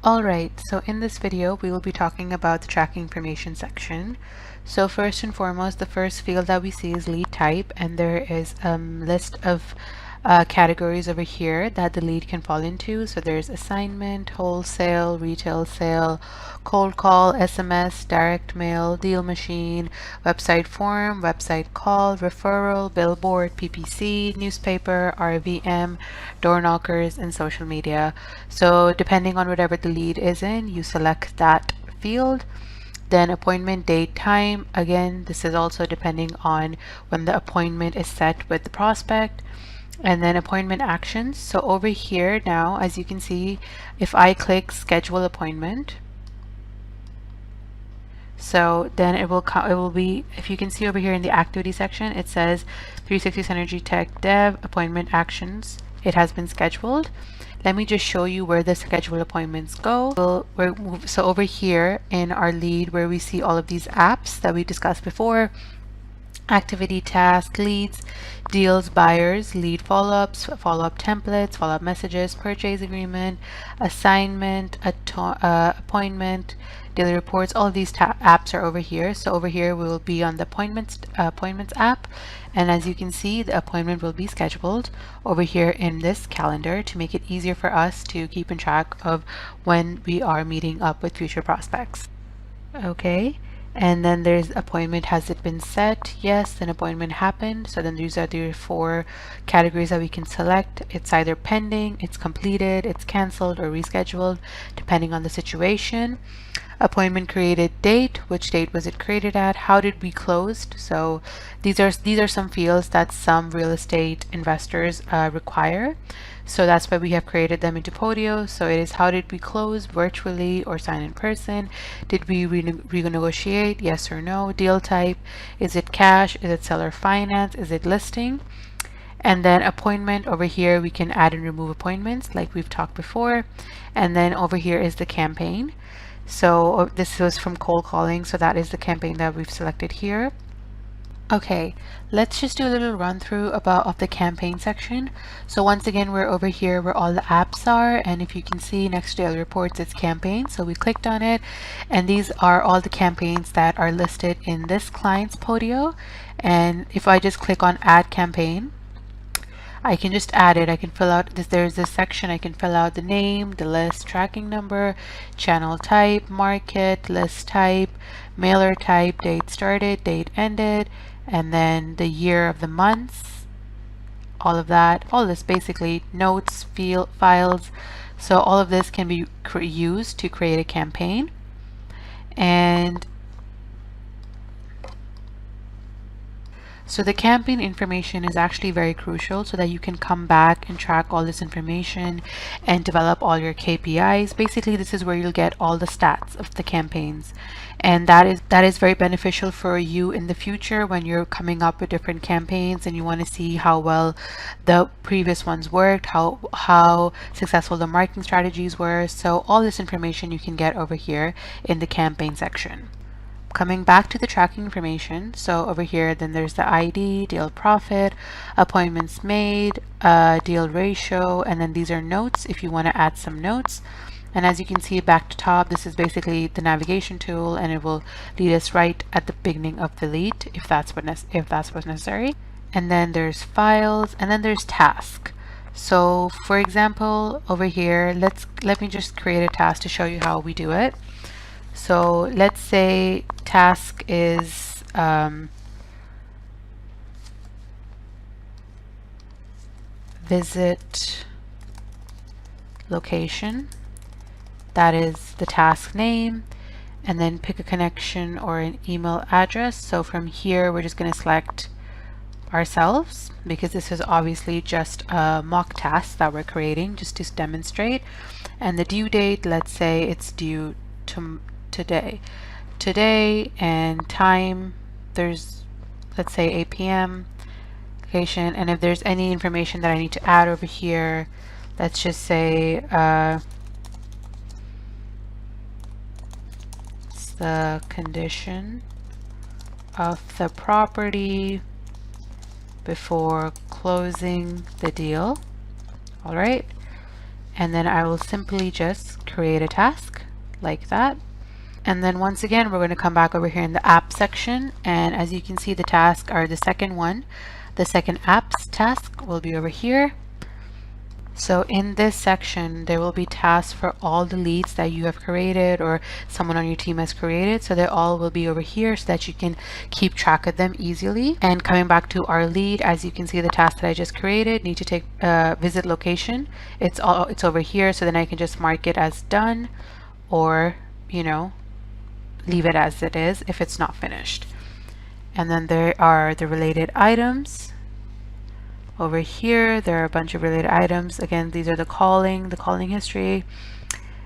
Alright, so in this video we will be talking about the tracking information section. So first and foremost, the first field that we see is lead type, and there is a list of categories over here that the lead can fall into. So there's assignment, wholesale, retail sale, cold call, SMS, direct mail, deal machine, website form, website call, referral, billboard, PPC, newspaper, RVM, door knockers, and social media. So depending on whatever the lead is in, you select that field. Then appointment date time, again this is also depending on when the appointment is set with the prospect. And then appointment actions. So over here now, as you can see, if I click schedule appointment, so then it will be, if you can see over here in the activity section, it says 360 Synergy Tech Dev appointment actions. It has been scheduled. Let me just show you where the scheduled appointments go. So over here in our lead, where we see all of these apps that we discussed before: activity, task, leads, deals, buyers, lead follow-ups, follow-up templates, follow-up messages, purchase agreement, assignment, appointment, daily reports. All of these apps are over here. So over here we will be on the appointments app, and as you can see, the appointment will be scheduled over here in this calendar to make it easier for us to keep in track of when we are meeting up with future prospects. Okay. And then there's appointment, has it been set? Yes, an appointment happened. So then these are the 4 categories that we can select. It's either pending, it's completed, it's canceled, or rescheduled, depending on the situation. Appointment created date, which date was it created at? How did we close? So these are some fields that some real estate investors require. So that's why we have created them into Podio. So it is, how did we close, virtually or sign in person? Did we renegotiate, yes or no? Deal type, is it cash, is it seller finance, is it listing? And then appointment, over here we can add and remove appointments like we've talked before. And then over here is the campaign. So this was from cold calling, so that is the campaign that we've selected here. Okay, let's just do a little run through of the campaign section. So once again, we're over here where all the apps are, and if you can see next to daily reports, it's campaign. So we clicked on it, and these are all the campaigns that are listed in this client's Podio. And if I just click on add campaign, I can just add it. I can fill out this. There's this section. I can fill out the name, the list, tracking number, channel type, market, list type, mailer type, date started, date ended, and then the year of the months, all of that. All this basically notes, files. So all of this can be used to create a campaign. And so the campaign information is actually very crucial so that you can come back and track all this information and develop all your KPIs. Basically, this is where you'll get all the stats of the campaigns. And that is very beneficial for you in the future when you're coming up with different campaigns and you want to see how well the previous ones worked, how successful the marketing strategies were. So all this information you can get over here in the campaign section. Coming back to the tracking information, so over here then there's the ID, deal profit, appointments made, deal ratio, and then these are notes if you want to add some notes. And as you can see back to top, this is basically the navigation tool, and it will lead us right at the beginning of the lead if that's what's necessary. And then there's files, and then there's task. So for example, over here, let me just create a task to show you how we do it. So let's say task is visit location. That is the task name, and then pick a connection or an email address. So from here we're just going to select ourselves, because this is obviously just a mock task that we're creating just to demonstrate. And the due date, let's say it's due today, and time, there's, let's say 8 p.m. location. And if there's any information that I need to add over here, let's just say it's the condition of the property before closing the deal. All right. and then I will simply just create a task like that. And then once again, we're going to come back over here in the app section, and as you can see, the tasks are the second one. The second apps task will be over here. So in this section, there will be tasks for all the leads that you have created or someone on your team has created. So they all will be over here so that you can keep track of them easily. And coming back to our lead, as you can see, the task that I just created, need to take visit location. It's over here. So then I can just mark it as done, or, you know, leave it as it is if it's not finished. And then there are the related items. Over here, there are a bunch of related items. Again, these are the calling history,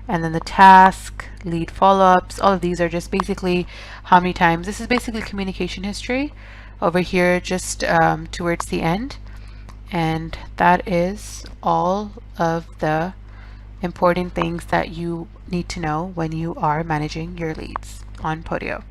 and then the task, lead follow-ups. All of these are just basically how many times. This is basically communication history over here, just towards the end. And that is all of the important things that you need to know when you are managing your leads on Podio.